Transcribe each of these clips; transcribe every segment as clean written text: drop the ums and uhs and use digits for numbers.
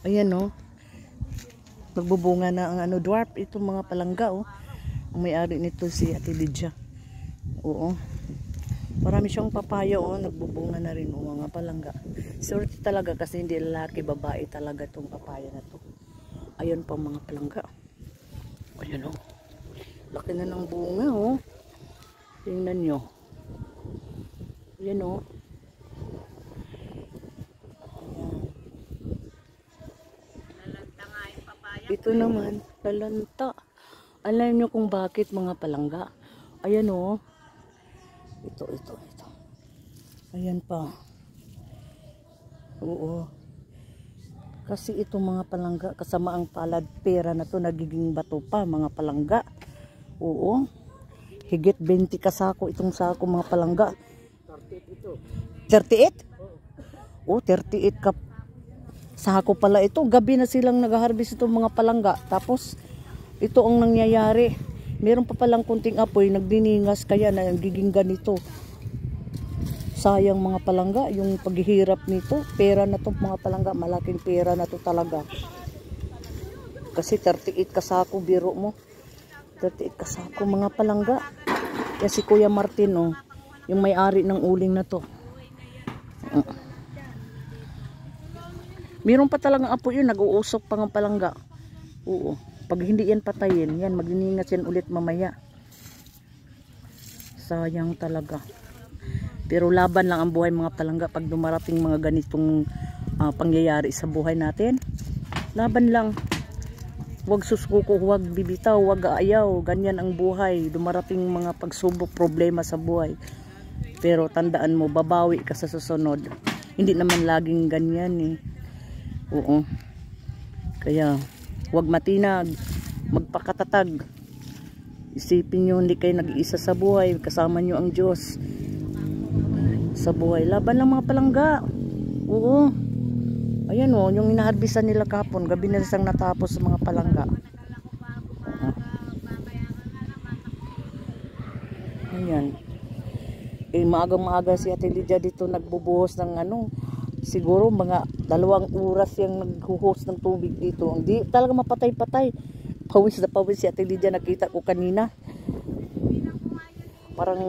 Ayan oh. Nagbubunga na ang ano, dwarf. Itong mga palangga oh. Ang may-ari nito si Ate Lydia. Oo. Marami siyang papaya oh. Nagbubunga na rin oh, mga palangga. Swerte talaga kasi hindi lalaki, babae talaga itong papaya na to. Ayan pa mga palangga. Ayan oh. Laki na ng bunga oh. Tingnan nyo. Ayan oh. Ito naman, lalanta. Alam nyo kung bakit mga palangga. Ayan o. Ito. Ayan pa. Oo. Kasi itong mga palangga, kasama ang palad pera na to, nagiging bato pa mga palangga. Oo. Higit 20 kasako itong sako mga palangga. 38? Oh, 38 ka. Sako pala ito. Gabi na silang nag-harvest itong mga palangga. Tapos, ito ang nangyayari. Meron pa palang kunting apoy, nagdiningas kaya nagiging ganito. Sayang mga palangga, yung paghihirap nito. Pera na to mga palangga. Malaking pera na to talaga. Kasi 38 kasako, biro mo. 38 kasako mga palangga. Kaya si Kuya Martin, oh, yung may-ari ng uling na to. Meron pa talagang apoy yun, nag-uusok pa ng palangga. Oo. Pag hindi yan patayin, yan, magningas yan ulit mamaya. Sayang talaga. Pero laban lang ang buhay mga palangga pag dumarating mga ganitong pangyayari sa buhay natin. Laban lang. Huwag suskuko, huwag bibitaw, huwag aayaw. Ganyan ang buhay. Dumarating mga pagsubok, problema sa buhay. Pero tandaan mo, babawi ka sa susunod. Hindi naman laging ganyan eh. Oo. Kaya, huwag matinag, magpakatatag. Isipin nyo, hindi kayo nag-iisa sa buhay. Kasama nyo ang Diyos sa buhay. Laban lang mga palangga. Oo. Ayan o, yung inaharbisan nila kapon. Gabi na isang natapos sa mga palangga. Ayan. Eh, maagang-maaga si Ate Lydia dito nagbubuhos ng ano. Siguro mga 2 oras yung naghuhos ng tubig dito. Hindi talaga mapatay-patay. Pawis na pawis si Ate Lydia, nakita ko kanina. Parang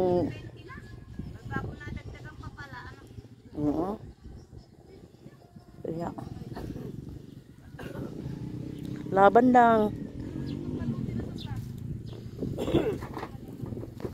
kaya laban lang.